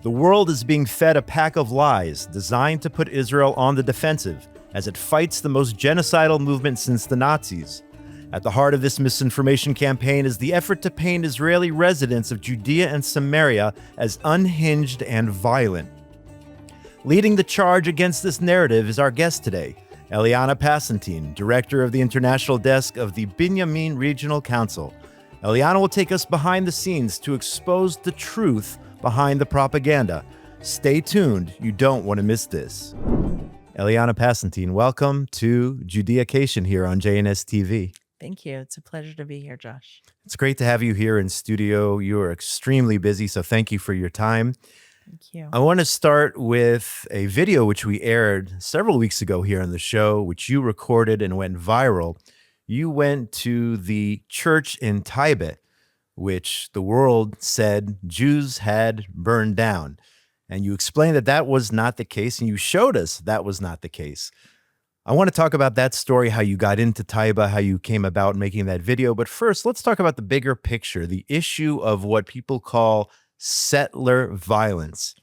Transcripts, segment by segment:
The world is being fed a pack of lies designed to put Israel on the defensive as it fights the most genocidal movement since the Nazis. At the heart of this misinformation campaign is the effort to paint Israeli residents of Judea and Samaria as unhinged and violent. Leading the charge against this narrative is our guest today, Eliana Passentin, director of the international desk of the Binyamin Regional Council. Eliana will take us behind the scenes to expose the truth behind the propaganda. Stay tuned, you don't want to miss this. Eliana Passentin, welcome to Judeacation here on JNS TV. Thank you. It's a pleasure to be here, Josh. It's great to have you here in studio. You are extremely busy, so thank you for your time. Thank you. I want to start with a video which we aired several weeks ago here on the show, which you recorded and went viral. You went to the church in Taiba, which the world said Jews had burned down. And you explained that that was not the case, and you showed us that was not the case. I want to talk about that story, how you got into Taiba, how you came about making that video. But first, let's talk about the bigger picture, the issue of what people call settler violence,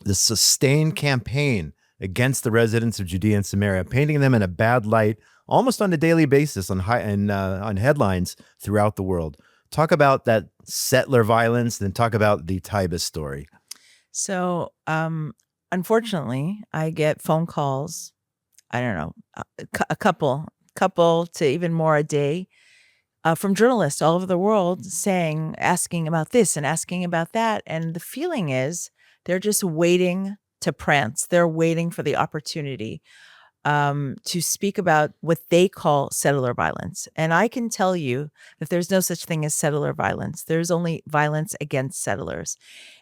the sustained campaign against the residents of Judea and Samaria, painting them in a bad light almost on a daily basis on headlines throughout the world. Talk about that settler violence, then talk about the Taiba story. So, unfortunately, I get phone calls, I don't know, a couple to even more a day, from journalists all over the world asking about this and asking about that. And the feeling is they're just waiting to prance. They're waiting for the opportunity to speak about what they call settler violence. And I can tell you that there's no such thing as settler violence. There's only violence against settlers.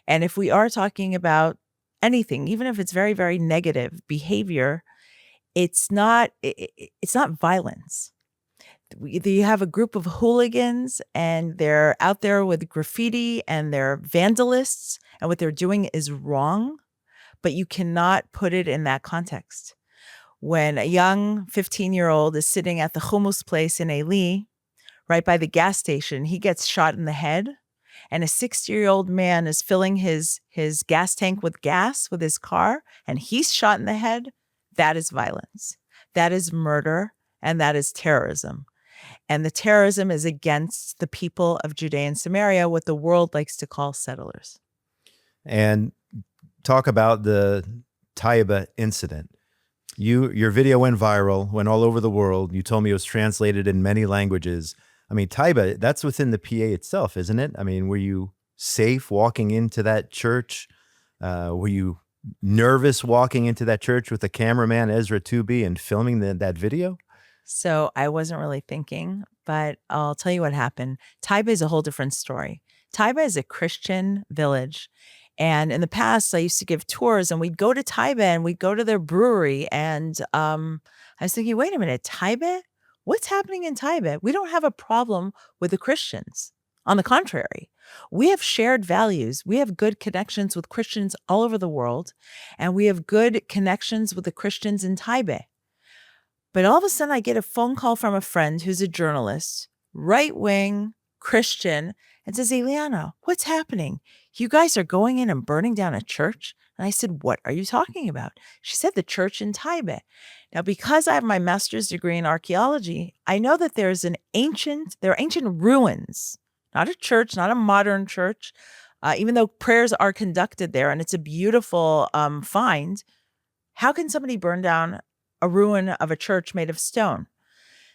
And if we are talking about anything, even if it's very, very negative behavior, it's not violence. You have a group of hooligans and they're out there with graffiti and they're vandalists, and what they're doing is wrong, but you cannot put it in that context. When a young 15-year-old is sitting at the hummus place in Eli, right by the gas station, he gets shot in the head, and a 60-year-old man is filling his gas tank with gas with his car, and he's shot in the head, that is violence. That is murder, and that is terrorism. And the terrorism is against the people of Judea and Samaria, what the world likes to call settlers. And talk about the Taiba incident. Your video went viral, went all over the world. You told me it was translated in many languages. I mean, Taiba, that's within the PA itself, isn't it? I mean, were you safe walking into that church? Were you nervous walking into that church with the cameraman, Ezra Tubi, and filming that video? So I wasn't really thinking, but I'll tell you what happened. Taiba is a whole different story. Taiba is a Christian village. And in the past, I used to give tours, and we'd go to Taiba and we'd go to their brewery. And I was thinking, wait a minute, Taiba? What's happening in Taiba? We don't have a problem with the Christians. On the contrary, we have shared values. We have good connections with Christians all over the world, and we have good connections with the Christians in Taiba. But all of a sudden, I get a phone call from a friend who's a journalist, right-wing, Christian, and says, Eliana, what's happening? You guys are going in and burning down a church? And I said, what are you talking about? She said, the church in Taiba. Now, because I have my master's degree in archaeology, I know that there are ancient ruins, not a church, not a modern church, even though prayers are conducted there, and it's a beautiful find. How can somebody burn down a ruin of a church made of stone?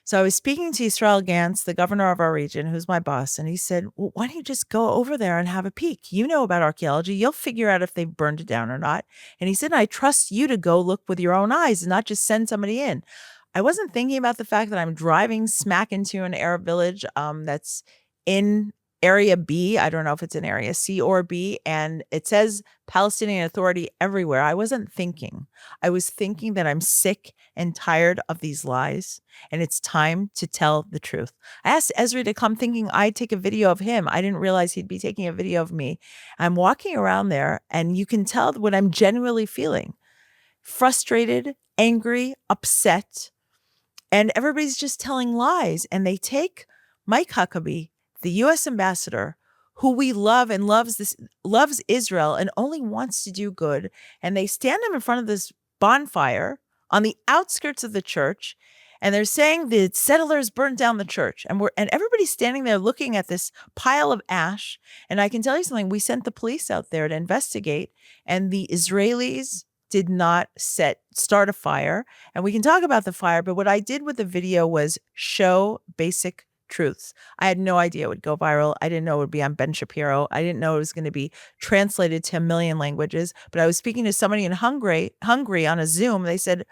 So I was speaking to Israel Gantz, the governor of our region, who's my boss, and he said, well, why don't you just go over there and have a peek? You know about archaeology. You'll figure out if they've burned it down or not. And he said, I trust you to go look with your own eyes and not just send somebody in. I wasn't thinking about the fact that I'm driving smack into an Arab village that's in Area B. I don't know if it's in Area C or B, and it says Palestinian Authority everywhere. I wasn't thinking. I was thinking that I'm sick and tired of these lies, and it's time to tell the truth. I asked Ezra to come thinking I'd take a video of him. I didn't realize he'd be taking a video of me. I'm walking around there, and you can tell what I'm genuinely feeling. Frustrated, angry, upset, and everybody's just telling lies, and they take Mike Huckabee, the U.S. ambassador, who we love and loves Israel and only wants to do good. And they stand up in front of this bonfire on the outskirts of the church, and they're saying the settlers burned down the church. And everybody's standing there looking at this pile of ash. And I can tell you something, we sent the police out there to investigate, and the Israelis did not start a fire. And we can talk about the fire, but what I did with the video was show basic truths. I had no idea it would go viral. I didn't know it would be on Ben Shapiro. I didn't know it was going to be translated to a million languages. But I was speaking to somebody in Hungary on a Zoom. They said,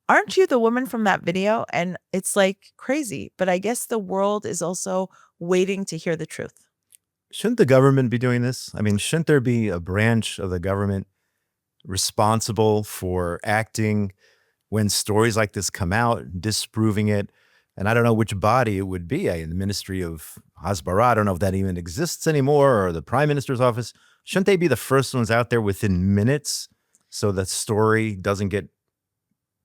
"Aren't you the woman from that video?" And it's like crazy. But I guess the world is also waiting to hear the truth. Shouldn't the government be doing this? I mean, shouldn't there be a branch of the government responsible for acting when stories like this come out, disproving it? And I don't know which body it would be. The Ministry of Hasbara, I don't know if that even exists anymore, or the Prime Minister's office. Shouldn't they be the first ones out there within minutes so the story doesn't get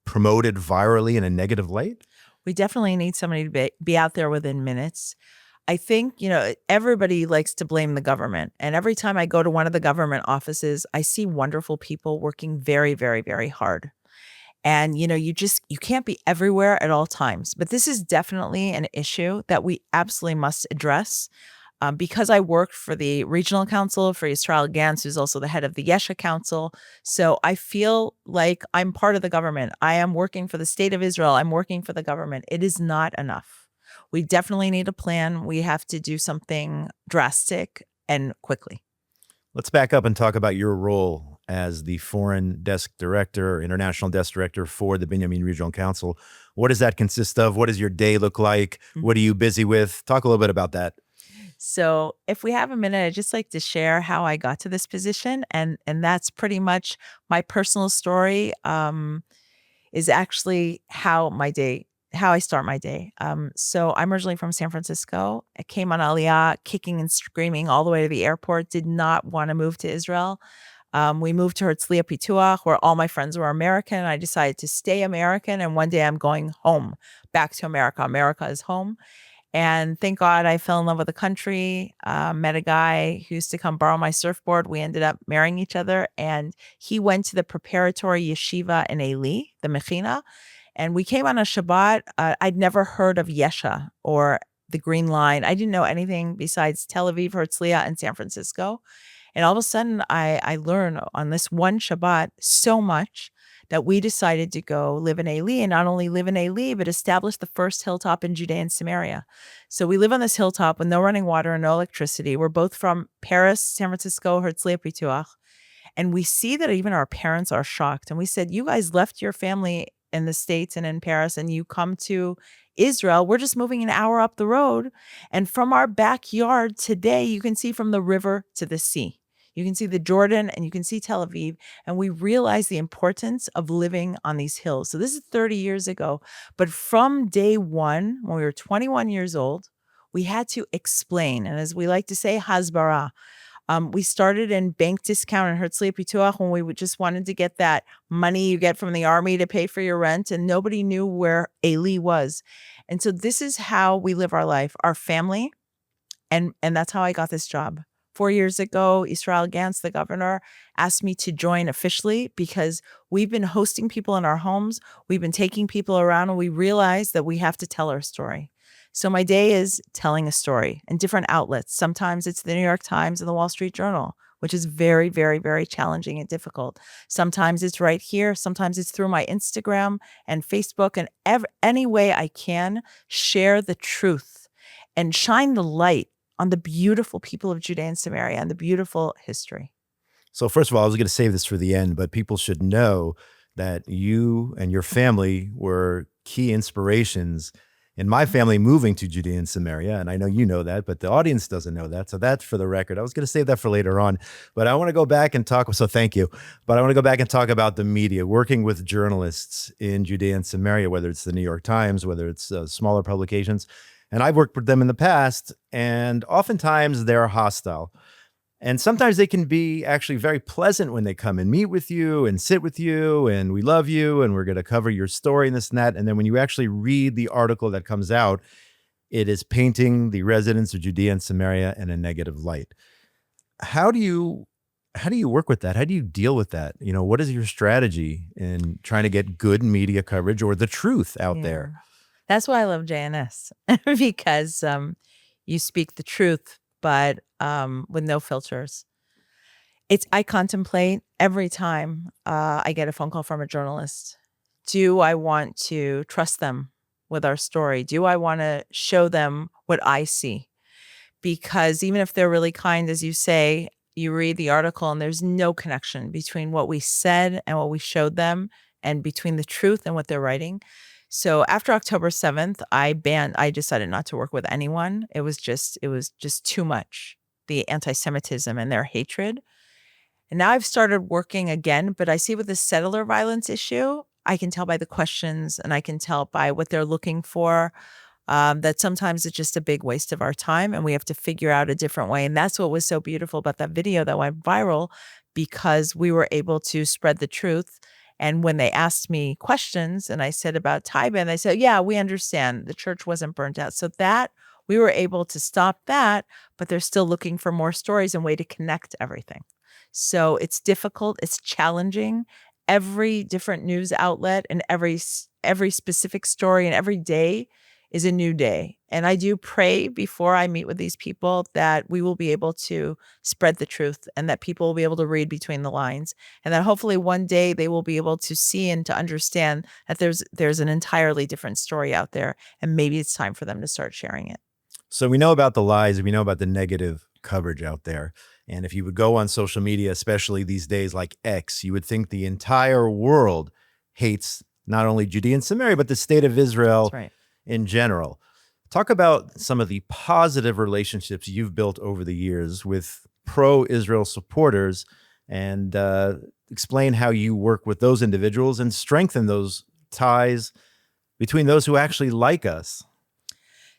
promoted virally in a negative light? We definitely need somebody to be out there within minutes. I think, everybody likes to blame the government. And every time I go to one of the government offices, I see wonderful people working very, very, very hard. And, you can't be everywhere at all times. But this is definitely an issue that we absolutely must address. Because I worked for the regional council for Israel Gantz, who's also the head of the Yesha Council. So I feel like I'm part of the government. I am working for the state of Israel. I'm working for the government. It is not enough. We definitely need a plan. We have to do something drastic and quickly. Let's back up and talk about your role as the foreign desk director, international desk director for the Binyamin Regional Council. What does that consist of? What does your day look like? What are you busy with? Talk a little bit about that. So if we have a minute, I'd just like to share how I got to this position. And that's pretty much my personal story, is actually how I start my day. So I'm originally from San Francisco. I came on Aliyah kicking and screaming all the way to the airport, did not want to move to Israel. We moved to Herzliya Pituach, where all my friends were American. I decided to stay American. And one day I'm going home, back to America. America is home. And thank God I fell in love with the country, met a guy who used to come borrow my surfboard. We ended up marrying each other. And he went to the preparatory yeshiva in Eli, the Mechina. And we came on a Shabbat. I'd never heard of Yesha or the Green Line. I didn't know anything besides Tel Aviv, Herzliya, and San Francisco. And all of a sudden, I learned on this one Shabbat so much that we decided to go live in Eli, and not only live in Eli, but establish the first hilltop in Judea and Samaria. So we live on this hilltop with no running water and no electricity. We're both from Paris, San Francisco, Herzliya Pituach. And we see that even our parents are shocked. And we said, "You guys left your family in the States and in Paris, and you come to Israel. We're just moving an hour up the road. And from our backyard today, you can see from the river to the sea. You can see the Jordan and you can see Tel Aviv." And we realized the importance of living on these hills. So this is 30 years ago. But from day one, when we were 21 years old, we had to explain. And as we like to say, Hasbara. We started in bank discount in Herzliya Pituach when we just wanted to get that money you get from the army to pay for your rent. And nobody knew where Eli was. And so this is how we live our life, our family. And that's how I got this job. 4 years ago, Israel Gantz, the governor, asked me to join officially because we've been hosting people in our homes. We've been taking people around, and we realized that we have to tell our story. So my day is telling a story in different outlets. Sometimes it's the New York Times and the Wall Street Journal, which is very, very, very challenging and difficult. Sometimes it's right here. Sometimes it's through my Instagram and Facebook, and any way I can share the truth and shine the light on the beautiful people of Judea and Samaria and the beautiful history. So first of all, I was going to save this for the end, but people should know that you and your family were key inspirations in my family moving to Judea and Samaria. And I know you know that, but the audience doesn't know that. So that's for the record. I was going to save that for later on, but I want to go back and talk. So thank you. But I want to go back and talk about the media, working with journalists in Judea and Samaria, whether it's the New York Times, whether it's smaller publications. And I've worked with them in the past, and oftentimes they're hostile. And sometimes they can be actually very pleasant when they come and meet with you and sit with you, and we love you, and we're going to cover your story and this and that. And then when you actually read the article that comes out, it is painting the residents of Judea and Samaria in a negative light. How do you work with that? How do you deal with that? What is your strategy in trying to get good media coverage or the truth out Yeah. there? That's why I love JNS because you speak the truth, but with no filters. I contemplate every time I get a phone call from a journalist. Do I want to trust them with our story? Do I want to show them what I see? Because even if they're really kind, as you say, you read the article and there's no connection between what we said and what we showed them and between the truth and what they're writing. So after October 7th, I decided not to work with anyone. It was just too much, the anti-Semitism and their hatred. And now I've started working again, but I see with the settler violence issue, I can tell by the questions and I can tell by what they're looking for, that sometimes it's just a big waste of our time and we have to figure out a different way. And that's what was so beautiful about that video that went viral because we were able to spread the truth. And when they asked me questions and I said about Taiba, and they said, yeah, we understand the church wasn't burnt out. So that we were able to stop that, but they're still looking for more stories and way to connect everything. So it's difficult, it's challenging. Every different news outlet and every specific story and every day is a new day. And I do pray before I meet with these people that we will be able to spread the truth and that people will be able to read between the lines and that hopefully one day they will be able to see and to understand that there's an entirely different story out there and maybe it's time for them to start sharing it. So we know about the lies, we know about the negative coverage out there. And if you would go on social media, especially these days like X, you would think the entire world hates not only Judea and Samaria, but the state of That's Israel right. in general. Talk about some of the positive relationships you've built over the years with pro-Israel supporters and explain how you work with those individuals and strengthen those ties between those who actually like us.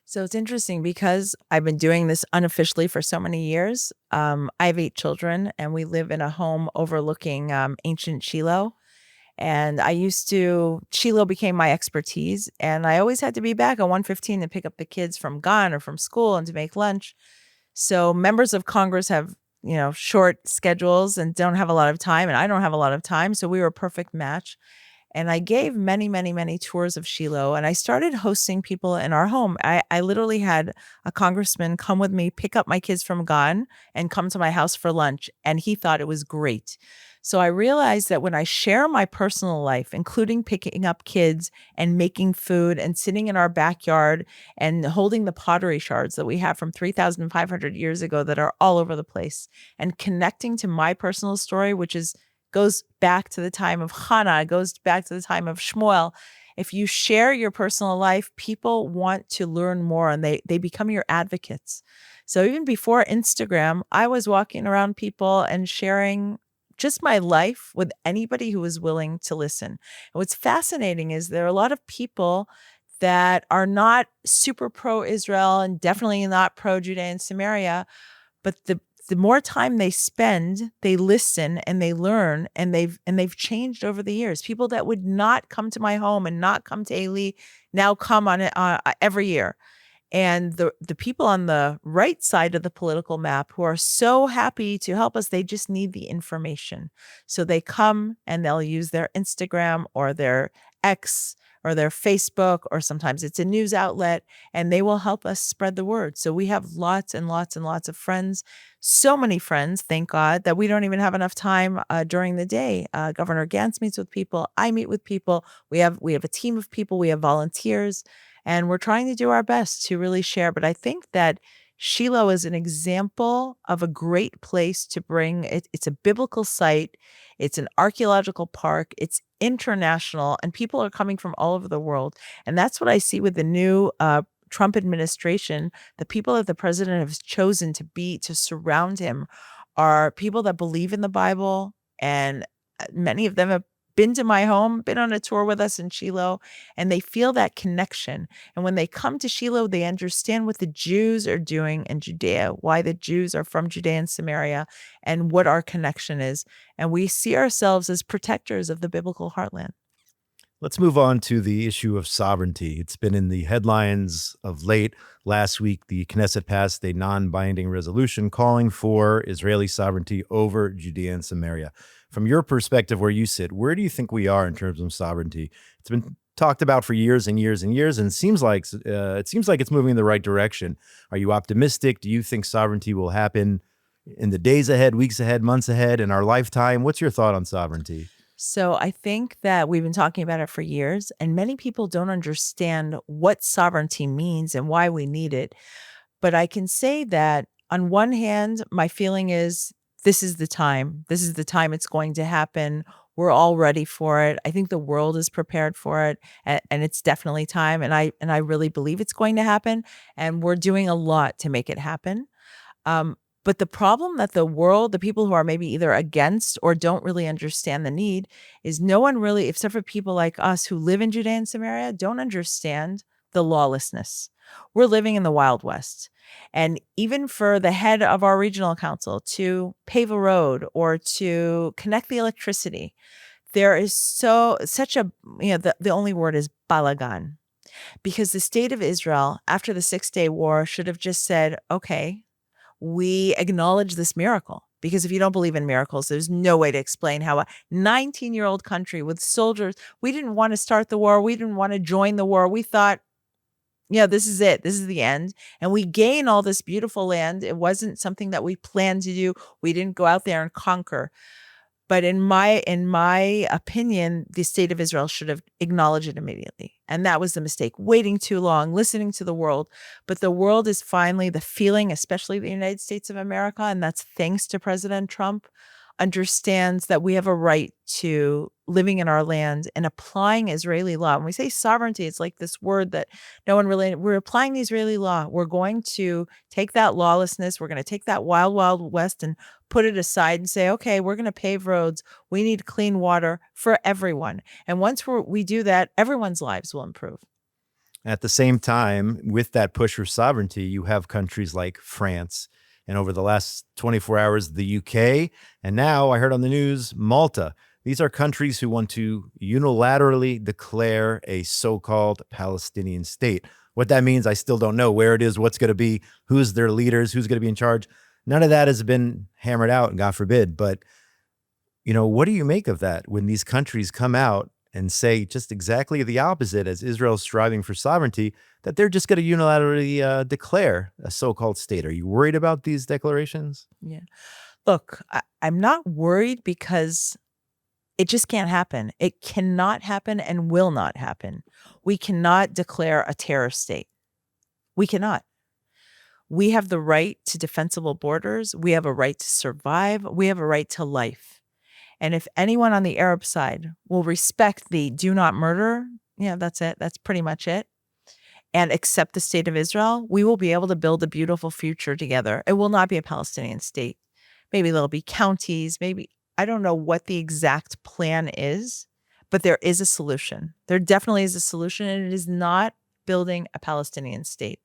So it's interesting because I've been doing this unofficially for so many years. I have 8 children, and we live in a home overlooking ancient Shiloh. And Shiloh became my expertise, and I always had to be back at 1:15 to pick up the kids from gun or from school and to make lunch. So members of Congress have, short schedules and don't have a lot of time, and I don't have a lot of time. So we were a perfect match. And I gave many, many, many tours of Shiloh, and I started hosting people in our home. I literally had a congressman come with me, pick up my kids from Ghana, and come to my house for lunch, and he thought it was great. So I realized that when I share my personal life, including picking up kids and making food and sitting in our backyard and holding the pottery shards that we have from 3,500 years ago that are all over the place, and connecting to my personal story, which goes back to the time of Hannah, goes back to the time of Shmuel. If you share your personal life, people want to learn more and they become your advocates. So even before Instagram, I was walking around people and sharing just my life with anybody who was willing to listen. And what's fascinating is there are a lot of people that are not super pro-Israel and definitely not pro-Judea and Samaria, but the more time they spend, they listen and they learn and they've changed over the years. People that would not come to my home and not come to Eli now come on it every year. And the people on the right side of the political map who are so happy to help us, they just need the information. So they come and they'll use their Instagram or their X or their Facebook, or sometimes it's a news outlet, and they will help us spread the word. So we have lots and lots and lots of friends, so many friends, thank God, that we don't even have enough time during the day. Governor Gantz meets with people. I meet with people. We have a team of people. We have volunteers. And we're trying to do our best to really share. But I think that Shiloh is an example of a great place to bring it. It's a biblical site. It's an archaeological park. It's international, and people are coming from all over the world. And that's what I see with the new Trump administration. The people that the president has chosen to surround him are people that believe in the Bible. And many of them have been to my home, been on a tour with us in Shiloh, and they feel that connection. And when they come to Shiloh, they understand what the Jews are doing in Judea, why the Jews are from Judea and Samaria, and what our connection is. And we see ourselves as protectors of the biblical heartland. Let's move on to the issue of sovereignty. It's been in the headlines of late. Last week, the Knesset passed a non-binding resolution calling for Israeli sovereignty over Judea and Samaria. From your perspective, where you sit, where do you think we are in terms of sovereignty? It's been talked about for years and years and years, and it seems like it's moving in the right direction. Are you optimistic? Do you think sovereignty will happen in the days ahead, weeks ahead, months ahead, in our lifetime? What's your thought on sovereignty? So I think that we've been talking about it for years, and many people don't understand what sovereignty means and why we need it. But I can say that on one hand, my feeling is this is the time. This is the time it's going to happen. We're all ready for it. I think the world is prepared for it, and it's definitely time. And I really believe it's going to happen, and we're doing a lot to make it happen. Um, but the problem that the world, the people who are maybe either against or don't really understand the need, is no one really, except for people like us who live in Judea and Samaria, don't understand the lawlessness. We're living in the Wild West. And even for the head of our regional council to pave a road or to connect the electricity, there is such a, the only word is balagan. Because the state of Israel, after the 6 Day War, should have just said, okay, we acknowledge this miracle. Because if you don't believe in miracles, there's no way to explain how a 19-year-old country with soldiers, we didn't want to start the war. We didn't want to join the war. We thought, yeah, this is it. This is the end. And we gain all this beautiful land. It wasn't something that we planned to do. We didn't go out there and conquer. But in my opinion, the state of Israel should have acknowledged it immediately. And that was the mistake, waiting too long, listening to the world. But the world is finally, the feeling, especially the United States of America, and that's thanks to President Trump, understands that we have a right to living in our land and applying Israeli law. When we say sovereignty, it's like this word that no one really, we're applying the Israeli law. We're going to take that lawlessness, we're going to take that wild, wild west and put it aside and say, okay, we're going to pave roads. We need clean water for everyone. And once we do that, everyone's lives will improve. At the same time, with that push for sovereignty, you have countries like France, and over the last 24 hours, the UK, and now I heard on the news, Malta. These are countries who want to unilaterally declare a so-called Palestinian state. What that means, I still don't know. Where it is, what's going to be, who's their leaders, who's going to be in charge. None of that has been hammered out, God forbid. But, what do you make of that when these countries come out and say just exactly the opposite as Israel's striving for sovereignty, that they're just going to unilaterally declare a so-called state? Are you worried about these declarations? Yeah. Look, I'm not worried because it just can't happen. It cannot happen and will not happen. We cannot declare a terror state. We cannot. We have the right to defensible borders. We have a right to survive. We have a right to life. And if anyone on the Arab side will respect the do not murder, that's it. That's pretty much it. And accept the state of Israel, we will be able to build a beautiful future together. It will not be a Palestinian state. Maybe there'll be counties. Maybe, I don't know what the exact plan is, but there is a solution. There definitely is a solution, and it is not building a Palestinian state.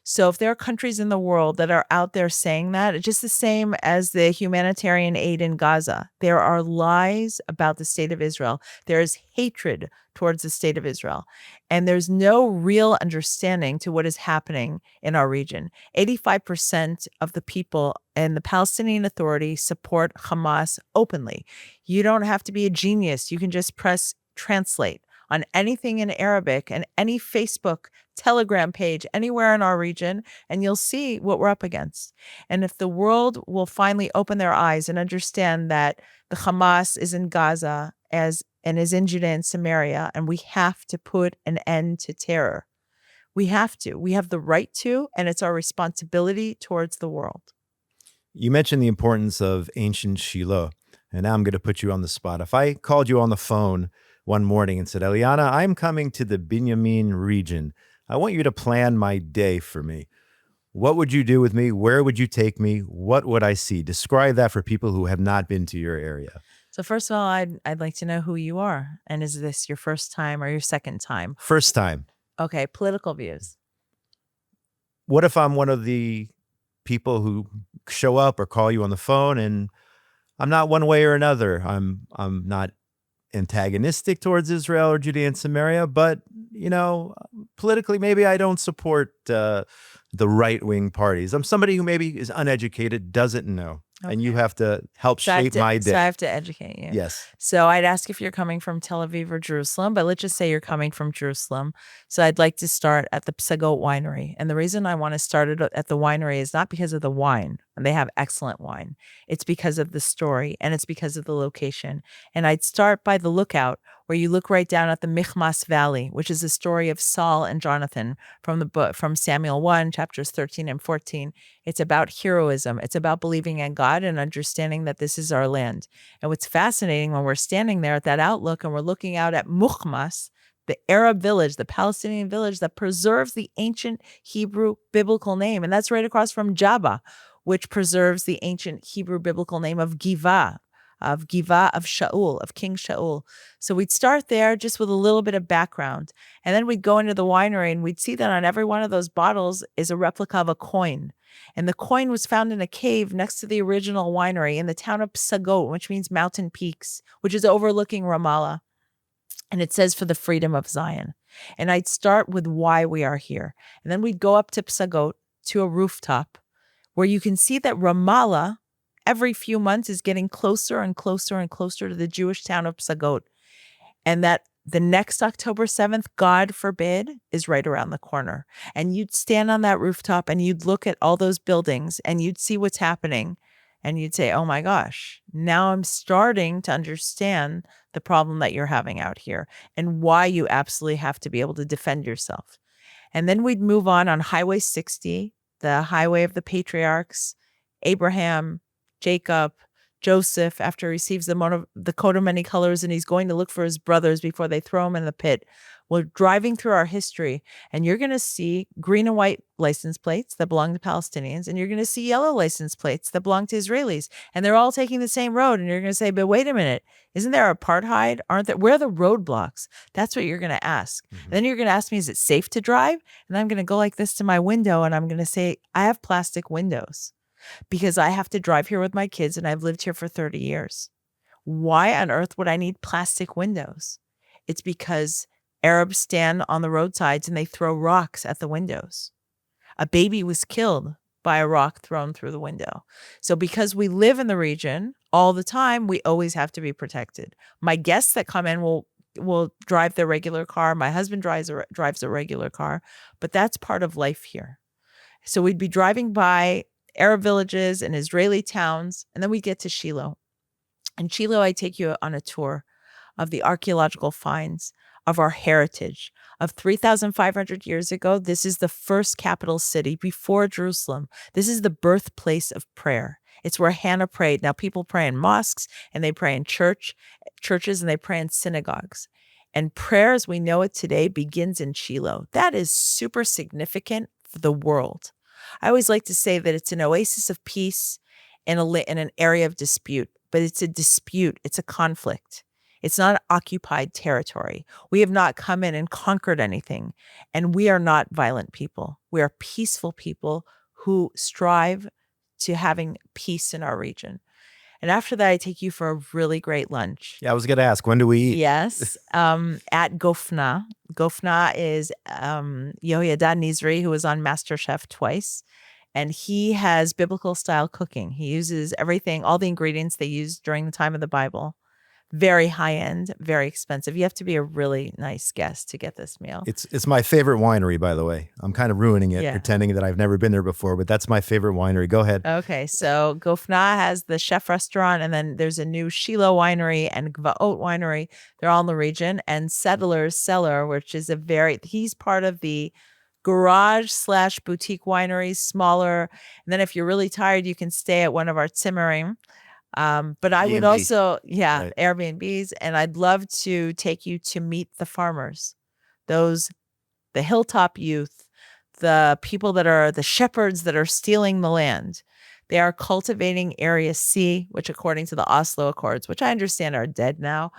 So if there are countries in the world that are out there saying that, it's just the same as the humanitarian aid in Gaza. There are lies about the state of Israel. There is hatred towards the state of Israel. And there's no real understanding to what is happening in our region. 85% of the people and the Palestinian Authority support Hamas openly. You don't have to be a genius. You can just press translate on anything in Arabic and any Facebook, Telegram page anywhere in our region, and you'll see what we're up against. And if the world will finally open their eyes and understand that the Hamas is in Gaza and is in Judea and Samaria, and we have to put an end to terror. We have to. We have the right to, and it's our responsibility towards the world. You mentioned the importance of ancient Shiloh, and now I'm going to put you on the spot. If I called you on the phone one morning and said, Eliana, I'm coming to the Binyamin region. I want you to plan my day for me. What would you do with me? Where would you take me? What would I see? Describe that for people who have not been to your area. So first of all, I'd like to know who you are. And is this your first time or your second time? First time. Okay, political views. What if I'm one of the people who show up or call you on the phone and I'm not one way or another? I'm not antagonistic towards Israel or Judea and Samaria, but, politically, maybe I don't support the right-wing parties. I'm somebody who maybe is uneducated, doesn't know, and you Okay. have to help So I have shape to, my so I day. have to educate you. Yes. So I'd ask if you're coming from Tel Aviv or Jerusalem, but let's just say you're coming from Jerusalem. So I'd like to start at the Seagult Winery. And the reason I want to start it at the winery is not because of the wine, and they have excellent wine. It's because of the story, and it's because of the location. And I'd start by the lookout, where you look right down at the Michmas Valley, which is the story of Saul and Jonathan from the book from Samuel 1, chapters 13 and 14. It's about heroism. It's about believing in God and understanding that this is our land. And what's fascinating when we're standing there at that outlook and we're looking out at Mukhmas, the Arab village, the Palestinian village that preserves the ancient Hebrew biblical name. And that's right across from Jabba, which preserves the ancient Hebrew biblical name of Givah, of Shaul, of King Shaul. So we'd start there just with a little bit of background. And then we'd go into the winery and we'd see that on every one of those bottles is a replica of a coin. And the coin was found in a cave next to the original winery in the town of Psagot, which means mountain peaks, which is overlooking Ramallah. And it says for the freedom of Zion. And I'd start with why we are here. And then we'd go up to Psagot to a rooftop where you can see that Ramallah every few months is getting closer and closer and closer to the Jewish town of Psagot. And that the next October 7th, God forbid, is right around the corner. And you'd stand on that rooftop and you'd look at all those buildings and you'd see what's happening. And you'd say, oh my gosh, now I'm starting to understand the problem that you're having out here and why you absolutely have to be able to defend yourself. And then we'd move on Highway 60, the highway of the patriarchs, Abraham, Jacob, Joseph, after he receives the coat of many colors and he's going to look for his brothers before they throw him in the pit. We're driving through our history and you're going to see green and white license plates that belong to Palestinians and you're going to see yellow license plates that belong to Israelis. And they're all taking the same road. And you're going to say, but wait a minute, isn't there apartheid? Where are the roadblocks? That's what you're going to ask. Mm-hmm. And then you're going to ask me, is it safe to drive? And I'm going to go like this to my window and I'm going to say, I have plastic windows, because I have to drive here with my kids and I've lived here for 30 years. Why on earth would I need plastic windows? It's because Arabs stand on the roadsides and they throw rocks at the windows. A baby was killed by a rock thrown through the window. So because we live in the region all the time, we always have to be protected. My guests that come in will drive their regular car. My husband drives a regular car, but that's part of life here. So we'd be driving by Arab villages and Israeli towns, and then we get to Shiloh. In Shiloh, I take you on a tour of the archaeological finds of our heritage of 3,500 years ago. This is the first capital city before Jerusalem. This is the birthplace of prayer. It's where Hannah prayed. Now people pray in mosques and they pray in churches and they pray in synagogues. And prayer as we know it today begins in Shiloh. That is super significant for the world. I always like to say that it's an oasis of peace in an area of dispute, but it's a dispute. It's a conflict. It's not occupied territory. We have not come in and conquered anything, and we are not violent people. We are peaceful people who strive to having peace in our region. And after that, I take you for a really great lunch. Yeah, I was going to ask, when do we eat? Yes, at Gofna. Gofna is Yehoyada Nizri, who was on MasterChef twice. And he has biblical style cooking. He uses everything, all the ingredients they used during the time of the Bible. Very high end, very expensive. You have to be a really nice guest to get this meal. It's my favorite winery, by the way. I'm kind of ruining it, pretending that I've never been there before, but that's my favorite winery. Go ahead. Okay, so Gofna has the chef restaurant, and then there's a new Shiloh winery and Gvaot winery. They're all in the region. And Settler's Cellar, which is he's part of the garage/boutique wineries, smaller. And then if you're really tired, you can stay at one of our Zimmerim. But I would also, right. Airbnbs, and I'd love to take you to meet the farmers, the hilltop youth, the people that are the shepherds that are stealing the land. They are cultivating Area C, which according to the Oslo Accords, which I understand are dead now,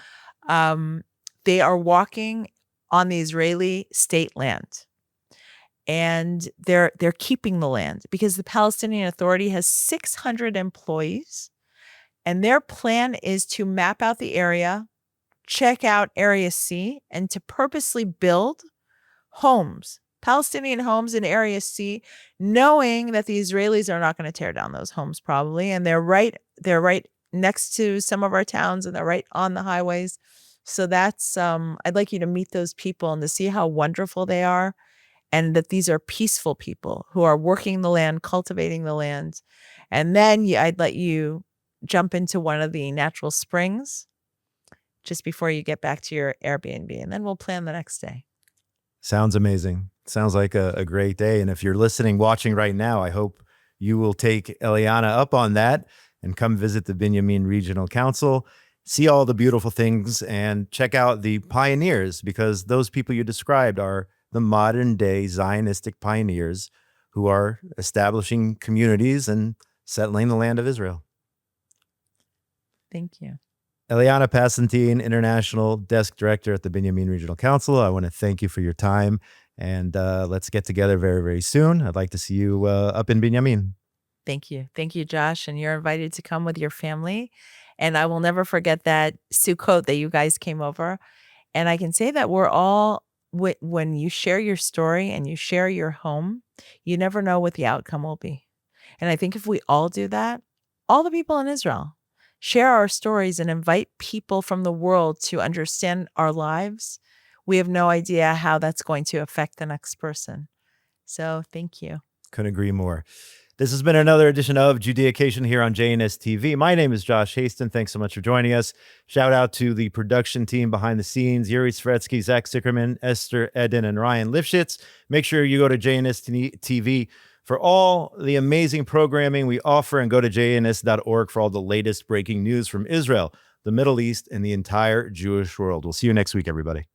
they are walking on the Israeli state land. And they're keeping the land because the Palestinian Authority has 600 employees. And their plan is to map out the area, check out Area C and to purposely build homes, Palestinian homes in Area C, knowing that the Israelis are not going to tear down those homes probably, and they're right next to some of our towns, and they're right on the highways. So that's I'd like you to meet those people and to see how wonderful they are, and that these are peaceful people who are working the land, cultivating the land. And then I'd let you jump into one of the natural springs just before you get back to your Airbnb, and then we'll plan the next day. Sounds amazing. Sounds like a great day. And if you're listening, watching right now, I hope you will take Eliana up on that and come visit the Binyamin Regional Council, see all the beautiful things, and check out the pioneers, because those people you described are the modern day Zionistic pioneers who are establishing communities and settling the land of Israel. Thank you. Eliana Passentin, International Desk Director at the Binyamin Regional Council, I want to thank you for your time, and let's get together very, very soon. I'd like to see you up in Binyamin. Thank you. Thank you, Josh. And you're invited to come with your family. And I will never forget that Sukkot that you guys came over. And I can say that we're all, when you share your story and you share your home, you never know what the outcome will be. And I think if we all do that, all the people in Israel, share our stories and invite people from the world to understand our lives, we have no idea how that's going to affect the next person. So thank you. Couldn't agree more. This has been another edition of Judeacation here on JNS TV. My name is Josh Haston. Thanks so much for joining us. Shout out to the production team behind the scenes, Yuri Svretsky, Zach Sickerman, Esther Eden, and Ryan Lifshitz. Make sure you go to JNS TV for all the amazing programming we offer, and go to jns.org for all the latest breaking news from Israel, the Middle East, and the entire Jewish world. We'll see you next week, everybody.